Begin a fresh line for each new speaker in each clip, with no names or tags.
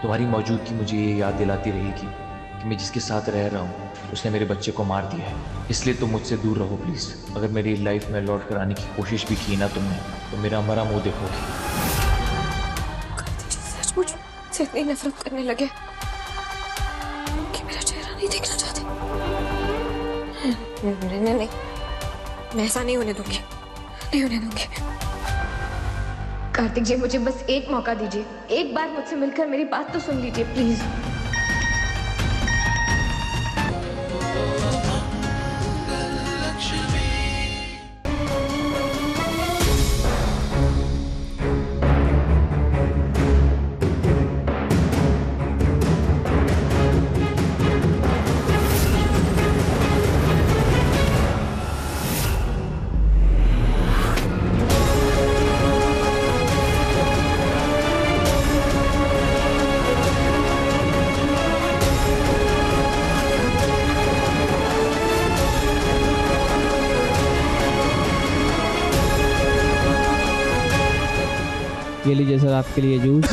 तुम्हारी मौजूदगी मुझे ये याद दिलाती रहेगी कि मैं जिसके साथ रह रहा हूँ उसने मेरे बच्चे को मार दिया है। इसलिए तुम मुझसे दूर रहो प्लीज़। अगर मेरी लाइफ में लौट कर आने की कोशिश भी की ना तुमने तो मेरा मरा मुंह देखोगे।
कार्तिक जी सचमुच मुझसे इतनी नफरत करने लगे कि मेरा चेहरा नहीं देखना चाहते। नहीं, मैं ऐसा नहीं होने दूंगी, नहीं होने दूंगी।
कार्तिक जी मुझे बस एक मौका दीजिए, एक बार मुझसे मिलकर मेरी बात तो सुन लीजिए प्लीज।
ये लीजिए सर आपके लिए juice.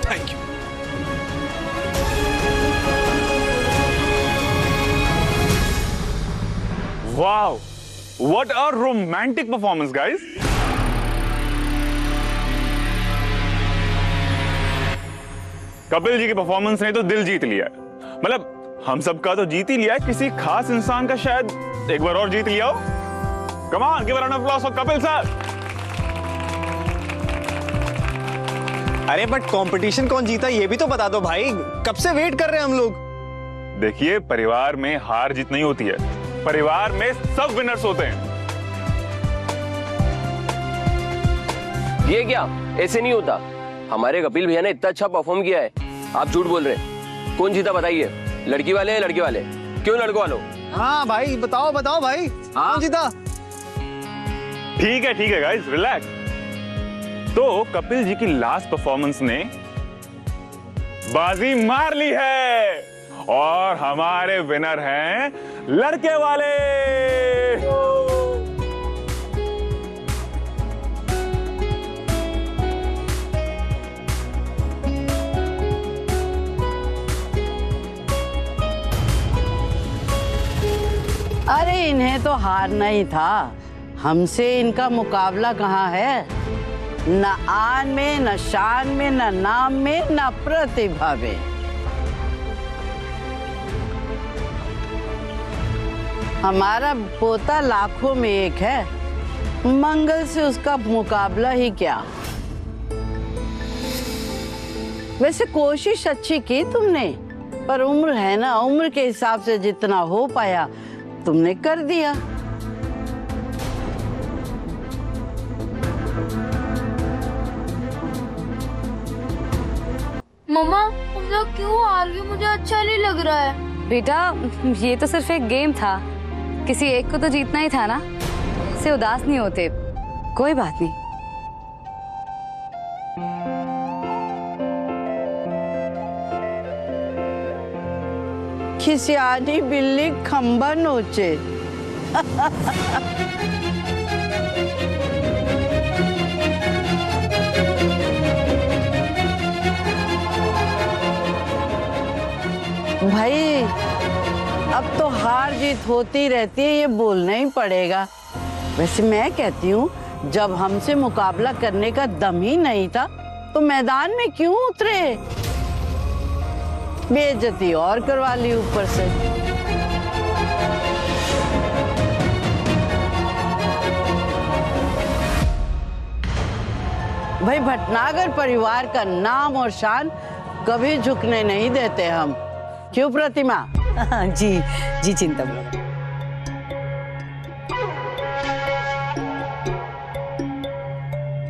Thank you. Wow, what a romantic performance guys. Kapil ji की परफॉर्मेंस ने तो दिल जीत लिया। मतलब हम सबका तो जीत ही लिया, किसी खास इंसान का शायद एक बार और जीत लिया हो। Come on, give a round of applause for Kapil sir.
अरे बट कंपटीशन कौन जीता ये भी तो बता दो भाई, कब से वेट कर रहे हैं हम लोग।
देखिए, परिवार में हार जीत नहीं होती है, परिवार में सब विनर्स होते हैं।
ये क्या, ऐसे नहीं होता। हमारे कपिल भैया ने इतना अच्छा परफॉर्म किया है, आप झूठ बोल रहे हैं। कौन जीता बताइए, लड़की वाले या लड़के वाले? क्यों लड़कों वालों?
हाँ भाई बताओ बताओ भाई, कौन जीता?
ठीक है गाइस, रिलैक्स। तो कपिल जी की लास्ट परफॉर्मेंस ने बाजी मार ली है और हमारे विनर हैं लड़के वाले।
अरे इन्हें तो हारना ही था, हमसे इनका मुकाबला कहाँ है। न आन में, न शान में, न नाम में, न प्रतिभा में। हमारा पोता लाखों में एक है, मंगल से उसका मुकाबला ही क्या। वैसे कोशिश अच्छी की तुमने, पर उम्र है ना, उम्र के हिसाब से जितना हो पाया तुमने कर दिया।
मम्मा तुम लोग क्यों हार गए? मुझे अच्छा नहीं लग रहा है।
बेटा ये तो सिर्फ एक गेम था, किसी एक को तो जीतना ही था ना, इससे उदास नहीं होते। कोई बात नहीं।
खिसियानी बिल्ली खंबा नोचे। भाई अब तो हार जीत होती रहती है, ये बोलना ही पड़ेगा। वैसे मैं कहती हूँ, जब हमसे मुकाबला करने का दम ही नहीं था तो मैदान में क्यों उतरे? बेइज्जती और करवा ली ऊपर से। भाई भटनागर परिवार का नाम और शान कभी झुकने नहीं देते हम, क्यों प्रतिमा?
जी चिंता मत।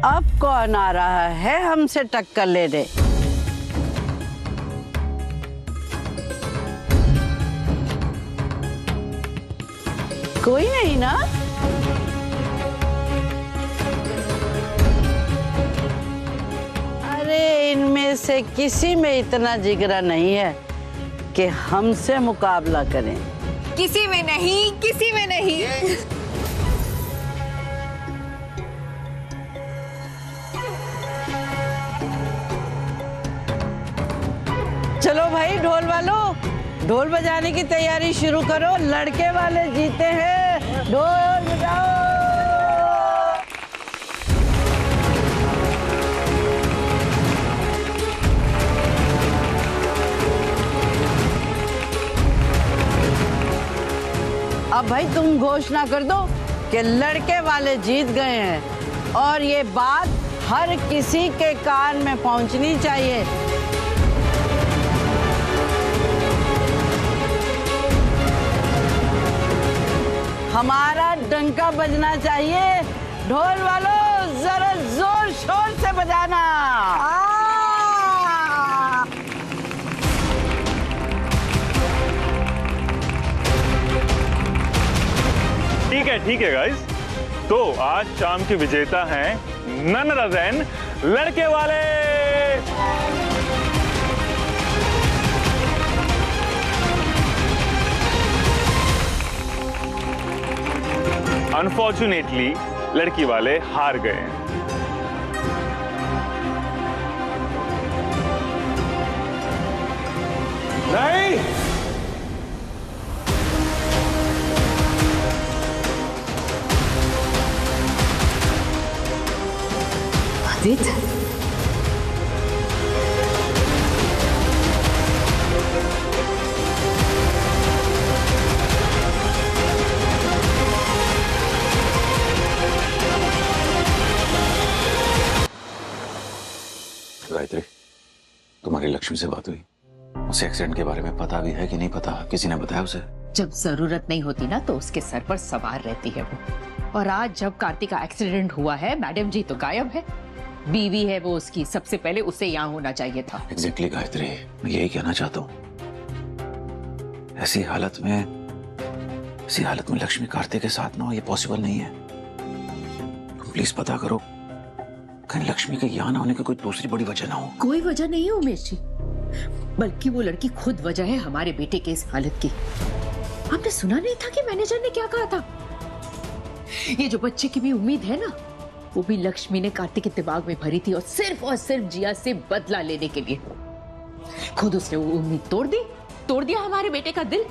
अब कौन आ रहा है हमसे टक्कर लेने? कोई नहीं ना? अरे इनमें से किसी में इतना जिगरा नहीं है कि हमसे मुकाबला करें।
किसी में नहीं, किसी में नहीं।
चलो भाई ढोल वालों, ढोल बजाने की तैयारी शुरू करो, लड़के वाले जीते हैं, ढोल बजाओ। अब भाई तुम घोषणा कर दो कि लड़के वाले जीत गए हैं और ये बात हर किसी के कान में पहुंचनी चाहिए। हमारा डंका बजना चाहिए, ढोल वालों जरा जोर शोर से बजाना।
ठीक है गाइस, तो आज शाम के विजेता हैं नन अदर देन लड़के वाले। अनफॉर्चुनेटली लड़की वाले हार गए हैं। नहीं,
आदित्य,
गायत्री, तुम्हारी लक्ष्मी से बात हुई? उसे एक्सीडेंट के बारे में पता भी है कि नहीं पता? किसी ने बताया उसे?
जब जरूरत नहीं होती ना तो उसके सर पर सवार रहती है वो। और आज जब कार्तिक का एक्सीडेंट हुआ है, मैडम जी तो गायब है। बीवी है वो उसकी, सबसे पहले उसे यहाँ होना चाहिए था।
एग्जैक्टली गायत्री, मैं यही कहना चाहता हूँ। ऐसी हालत में लक्ष्मी कार्तिक के साथ ना हो, ये पॉसिबल नहीं है। तुम प्लीज पता करो, कहीं लक्ष्मी के यहाँ ना होने की कोई दूसरी बड़ी वजह ना हो।
कोई वजह नहीं है उमेश जी, बल्कि वो लड़की खुद वजह है हमारे बेटे के इस हालत की। आपने सुना नहीं था कि मैनेजर ने क्या कहा था? ये जो बच्चे की भी उम्मीद है ना, वो भी लक्ष्मी ने कार्तिक के दिमाग में भरी थी और सिर्फ जिया से बदला लेने के लिए। खुद उसने वो उम्मीद तोड़ दिया हमारे बेटे का दिल।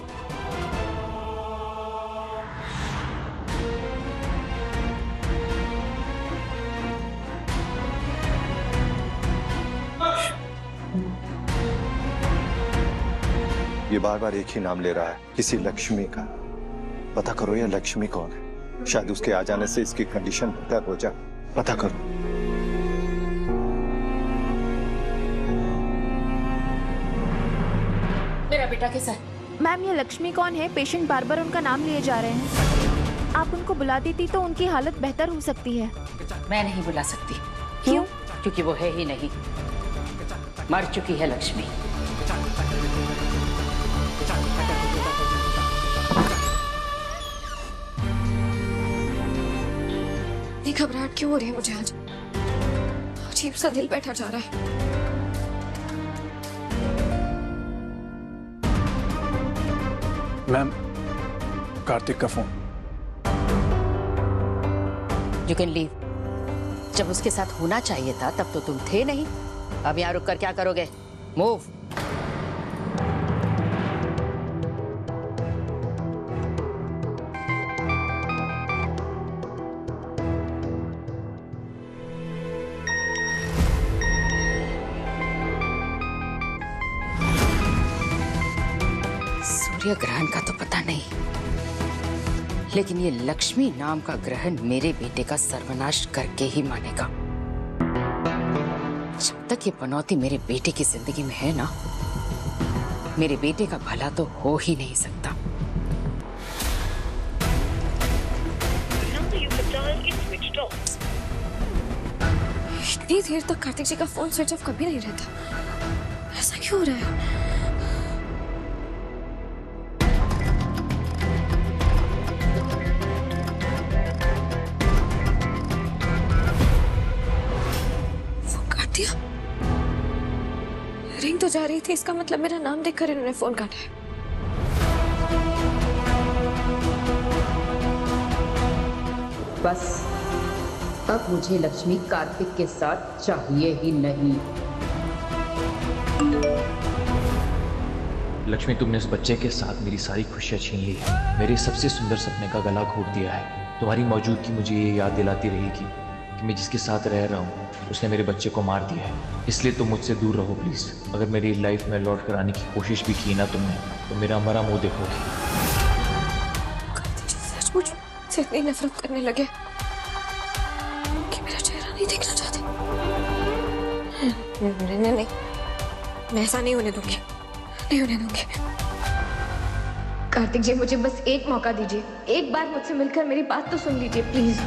ये बार बार एक ही नाम ले रहा है, किसी लक्ष्मी का। पता करो ये लक्ष्मी कौन है, शायद उसके आ जाने से इसकी कंडीशन बेहतर हो जाए। पता करो।
मेरा बेटा कैसा है?
मैम, ये लक्ष्मी कौन है? पेशेंट बार बार उनका नाम लिए जा रहे हैं। आप उनको बुला देती तो उनकी हालत बेहतर हो सकती है।
मैं नहीं बुला सकती।
क्यों?
क्योंकि वो है ही नहीं, मर चुकी है लक्ष्मी।
घबराहट क्यों हो रही है मुझे आज? अजीब सा दिल बैठा जा रहा है।
मैम, कार्तिक का फोन।
You can leave. जब उसके साथ होना चाहिए था तब तो तुम थे नहीं। अब यहाँ रुक कर क्या करोगे? मूव। सूर्य ग्रहण का तो पता नहीं, लेकिन ये लक्ष्मी नाम का ग्रहण मेरे बेटे का सर्वनाश करके ही मानेगा। जब तक ये पनौती मेरे बेटे की जिंदगी में है ना, मेरे बेटे का भला तो हो ही नहीं सकता।
इतनी देर तक कार्तिक जी का फोन स्विच ऑफ कभी नहीं रहता, ऐसा क्यों हो रहा है? रिंग तो जा रही थी, इसका मतलब मेरा नाम देखकर इन्होंने फोन काटा है।
बस अब मुझे लक्ष्मी कार्तिक के साथ चाहिए ही नहीं।
लक्ष्मी, तुमने उस बच्चे के साथ मेरी सारी खुशियाँ छीन ली है, मेरे सबसे सुंदर सपने का गला घोट दिया है। तुम्हारी मौजूदगी मुझे ये याद दिलाती रहेगी कि मैं जिसके साथ रह रहा हूँ उसने मेरे बच्चे को मार दिया है। इसलिए तुम मुझसे दूर रहो प्लीज़। अगर मेरी लाइफ में लौट कर आने की कोशिश भी की ना तुमने, तो मेरा मरा मुंह देखोगी।
कार्तिक जी सचमुच से इतनी नफरत करने लगे कि मेरा चेहरा नहीं देखना चाहते। नहीं, मैं ऐसा नहीं होने दूंगी, नहीं होने दूंगी।
कार्तिक जी, मुझे बस एक मौका दीजिए, एक बार मुझसे मिलकर मेरी बात तो सुन लीजिए प्लीज।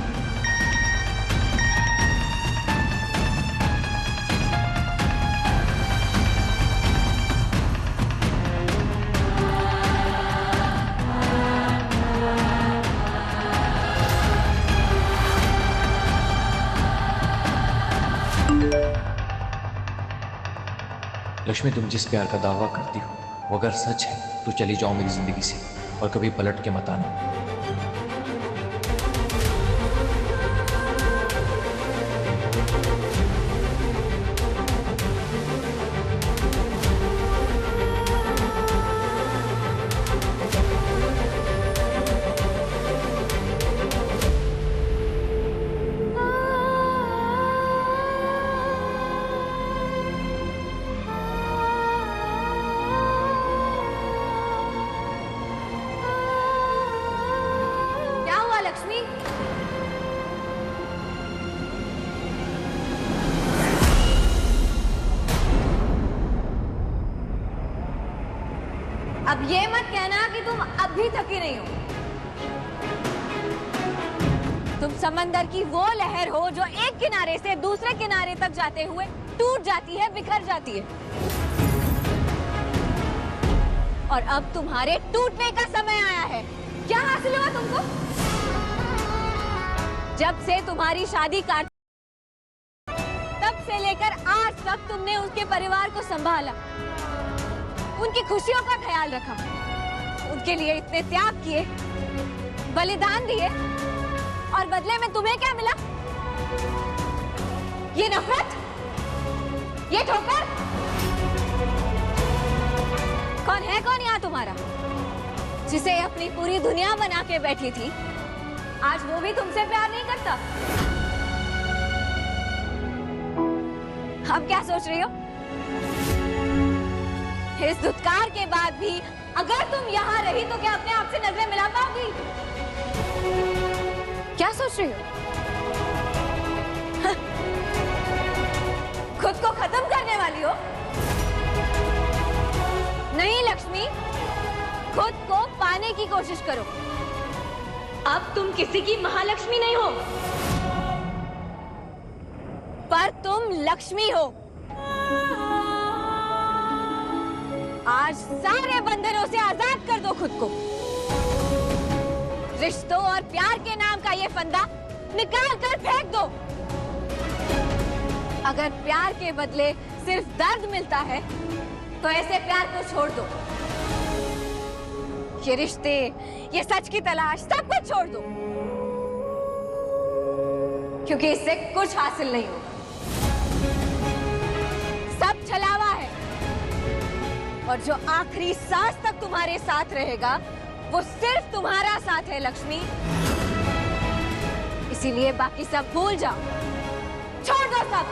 लक्ष्मी, तुम जिस प्यार का दावा करती हो वो अगर सच है तो चली जाओ मेरी जिंदगी से और कभी पलट के मत आना।
लक्ष्मी, अब ये मत कहना कि तुम अब भी थकी नहीं हो। तुम समंदर की वो लहर हो जो एक किनारे से दूसरे किनारे तक जाते हुए टूट जाती है, बिखर जाती है। और अब तुम्हारे टूटने का समय आया है। क्या हासिल हुआ तुमको? जब से तुम्हारी शादी तब से लेकर आज तक तुमने उनके परिवार को संभाला, उनकी खुशियों का ख्याल रखा, उनके लिए इतने त्याग किए, बलिदान दिए, और बदले में तुम्हें क्या मिला? ये नफरत, ये ठोकर। कौन यहाँ तुम्हारा, जिसे अपनी पूरी दुनिया बना के बैठी थी, आज वो भी तुमसे प्यार नहीं करता? अब क्या सोच रही हो? इस धुतकार के बाद भी अगर तुम यहाँ रही तो क्या अपने आप से नजरें मिला पाओगी? क्या सोच रही हो? खुद को खत्म करने वाली हो? नहीं लक्ष्मी, खुद को पाने की कोशिश करो। अब तुम किसी की महालक्ष्मी नहीं हो, पर तुम लक्ष्मी हो। आज सारे बंधनों से आजाद कर दो खुद को। रिश्तों और प्यार के नाम का ये फंदा निकाल कर फेंक दो। अगर प्यार के बदले सिर्फ दर्द मिलता है तो ऐसे प्यार को छोड़ दो। ये रिश्ते, ये सच की तलाश, सब कुछ छोड़ दो, क्योंकि इससे कुछ हासिल नहीं होगा। सब छलावा है, और जो आखिरी सांस तक तुम्हारे साथ रहेगा वो सिर्फ तुम्हारा साथ है लक्ष्मी। इसीलिए बाकी सब भूल जाओ, छोड़ दो सब।